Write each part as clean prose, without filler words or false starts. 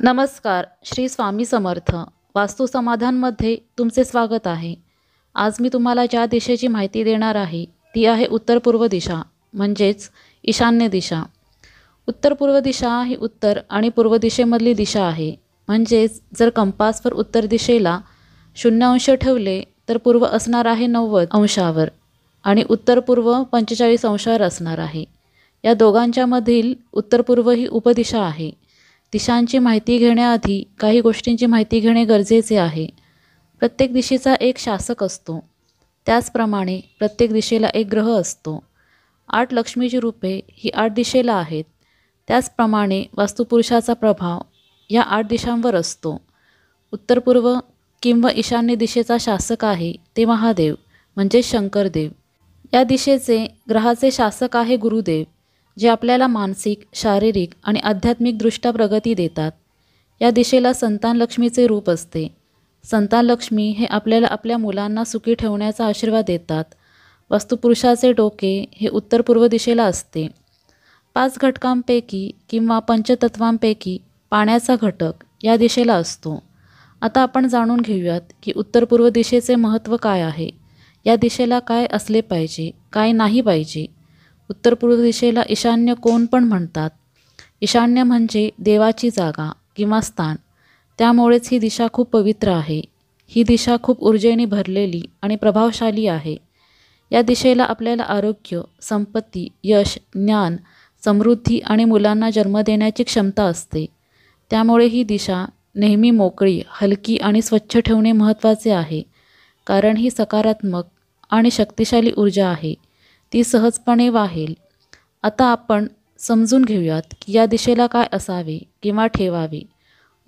नमस्कार. श्री स्वामी समर्थ. वास्तु समाधानमध्ये तुमचे स्वागत आहे. आज मी तुम्हाला ज्या दिशेची माहिती देणार आहे ती आहे उत्तर पूर्व दिशा, म्हणजेच ईशान्य दिशा. उत्तर पूर्व दिशा ही उत्तर आणि पूर्व दिशेमधली दिशा आहे. म्हणजेच जर कंपासवर उत्तर दिशेला 0 अंश ठेवले तर पूर्व असणार आहे 90 अंशावर आणि उत्तर पूर्व 45 अंशावर असणार आहे. या दोघांच्या मधील उत्तर पूर्व ही उपदिशा आहे. दिशांची माहिती घेण्याआधी काही गोष्टींची माहिती घेणे गरजेचे आहे. प्रत्येक दिशेचा एक शासक असतो. त्याचप्रमाणे प्रत्येक दिशेला एक ग्रह असतो. 8 लक्ष्मीची रूपे ही 8 दिशेला आहेत. त्याचप्रमाणे वास्तुपुरुषाचा प्रभाव या 8 दिशांवर असतो. उत्तर पूर्व किंवा ईशान्य दिशेचा शासक आहे ते महादेव म्हणजे शंकरदेव. या दिशेचे ग्रहाचे शासक आहे गुरुदेव, जे आपल्याला मानसिक, शारीरिक आणि आध्यात्मिकदृष्ट्या प्रगती देतात. या दिशेला संतान लक्ष्मीचे रूप असते. संतान लक्ष्मी हे आपल्याला आपल्या मुलांना सुखी ठेवण्याचा आशीर्वाद देतात. वास्तुपुरुषाचे डोके हे उत्तर पूर्व दिशेला असते. 5 घटकांपैकी किंवा पंचतत्वांपैकी पाण्याचा घटक या दिशेला असतो. आता आपण जाणून घेऊयात की उत्तर पूर्व दिशेचे महत्त्व काय आहे. या दिशेला काय असले पाहिजे, काय नाही पाहिजे. उत्तर पूर्व दिशेला ईशान्य कोण पण म्हणतात. ईशान्य म्हणजे देवाची जागा किंवा स्थान. त्यामुळेच ही दिशा खूप पवित्र आहे. ही दिशा खूप ऊर्जेने भरलेली आणि प्रभावशाली आहे. या दिशेला आपल्याला आरोग्य, संपत्ती, यश, ज्ञान, समृद्धी आणि मुलांना जन्म देण्याची क्षमता असते. त्यामुळे ही दिशा नेहमी मोकळी, हलकी आणि स्वच्छ ठेवणे महत्त्वाचे आहे. कारण ही सकारात्मक आणि शक्तिशाली ऊर्जा आहे. ती सहजपणे वाहेल. आता आपण समजून घेऊयात की या दिशेला काय असावे किंवा ठेवावे.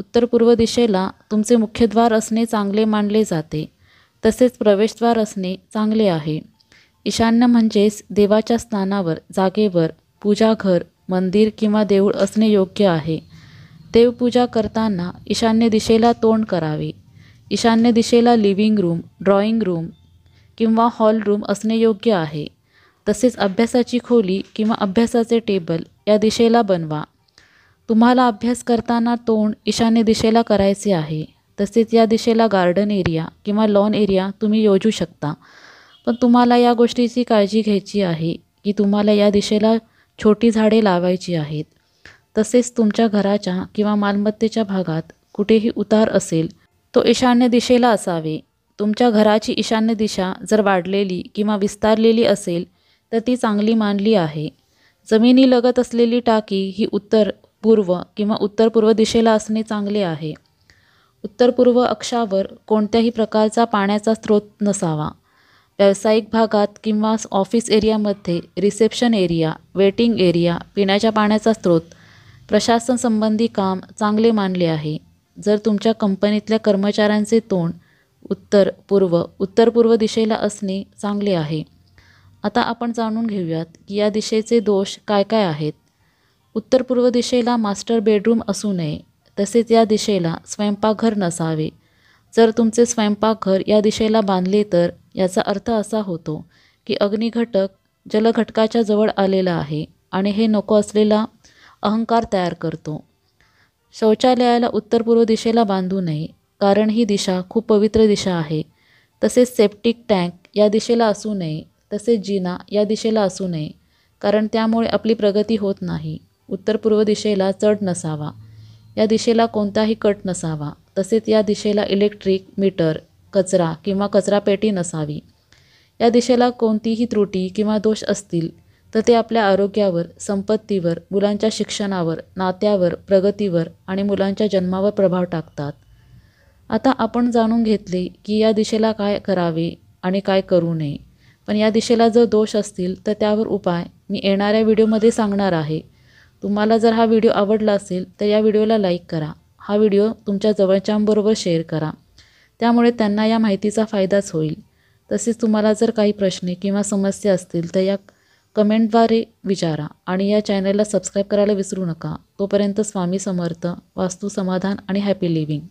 उत्तर पूर्व दिशेला तुमचे मुख्यद्वार असणे चांगले मानले जाते. तसेच प्रवेशद्वार असणे चांगले आहे. ईशान्य म्हणजेच देवाच्या स्थानावर, जागेवर पूजाघर, मंदिर किंवा देऊळ असणे योग्य आहे. देवपूजा करताना ईशान्य दिशेला तोंड करावे. ईशान्य दिशेला लिव्हिंग रूम, ड्रॉइंग रूम किंवा हॉल रूम असणे योग्य आहे. तसेच अभ्यासाची खोली किंवा अभ्यासाचे टेबल या दिशेला बनवा. तुम्हाला अभ्यास करताना तोंड ईशान्य दिशेला करायचे आहे. तसेच या दिशेला गार्डन एरिया किंवा लॉन एरिया तुम्ही योजू शकता. पण तुम्हाला या गोष्टीची काळजी घ्यायची आहे की तुम्हाला या दिशेला छोटी झाडे लावायची आहेत. तसेच तुमच्या घराच्या किंवा मालमत्तेच्या भागात कुठेही उतार असेल तो ईशान्य दिशेला असावे. तुमच्या घराची ईशान्य दिशा जर वाढलेली किंवा विस्तारलेली असेल तर ती चांगली मानली आहे. जमिनीलगत असलेली टाकी ही उत्तर पूर्व किंवा उत्तर पूर्व दिशेला असणे चांगले आहे. उत्तर पूर्व अक्षावर कोणत्याही प्रकारचा पाण्याचा स्रोत नसावा. व्यावसायिक भागात किंवा ऑफिस एरियामध्ये रिसेप्शन एरिया, वेटिंग एरिया, पिण्याच्या पाण्याचा स्रोत, प्रशासन संबंधी काम चांगले मानले आहे. जर तुमच्या कंपनीतल्या कर्मचाऱ्यांचे तोंड उत्तर पूर्व दिशेला असणे चांगले आहे. आता आपण जाणून घेऊयात की या दिशेचे दोष काय काय आहेत. उत्तर पूर्व दिशेला मास्टर बेडरूम असू नये. तसेच या दिशेला स्वयंपाकघर नसावे. जर तुमचे स्वयंपाकघर या दिशेला बांधले तर याचा अर्थ असा होतो की अग्निघटक जलघटकाच्या जवळ आलेला आहे आणि हे नको असलेला अहंकार तयार करतो. शौचालयाला उत्तर पूर्व दिशेला बांधू नये, कारण ही दिशा खूप पवित्र दिशा आहे. तसेच सेप्टिक टँक या दिशेला असू नये. तसेच जिना या दिशेला असू नये, कारण त्यामुळे आपली प्रगती होत नाही. उत्तर पूर्व दिशेला चढ नसावा. या दिशेला कोणताही कट नसावा. तसेच या दिशेला इलेक्ट्रिक मीटर, कचरा किंवा कचरापेटी नसावी. या दिशेला कोणतीही त्रुटी किंवा दोष असतील तर ते आपल्या आरोग्यावर, संपत्तीवर, मुलांच्या शिक्षणावर, नात्यावर, प्रगतीवर आणि मुलांच्या जन्मावर प्रभाव टाकतात. आता आपण जाणून घेतले की या दिशेला काय करावे आणि काय करू नये. पण या दिशेला जर दोष असतील तर त्यावर उपाय मी येणाऱ्या व्हिडिओमध्ये सांगणार आहे. तुम्हाला जर हा व्हिडिओ आवडला असेल तर या व्हिडिओला लाईक करा. हा व्हिडिओ तुमच्या जवळच्यांबरोबर शेअर करा. त्यामुळे त्यांना या माहितीचा फायदाच होईल. तसेच तुम्हाला जर काही प्रश्न किंवा समस्या असतील तर या कमेंटद्वारे विचारा आणि या चॅनलला सबस्क्राईब करायला विसरू नका. तोपर्यंत स्वामी समर्थ. वास्तु समाधान आणि हॅपी लिव्हिंग.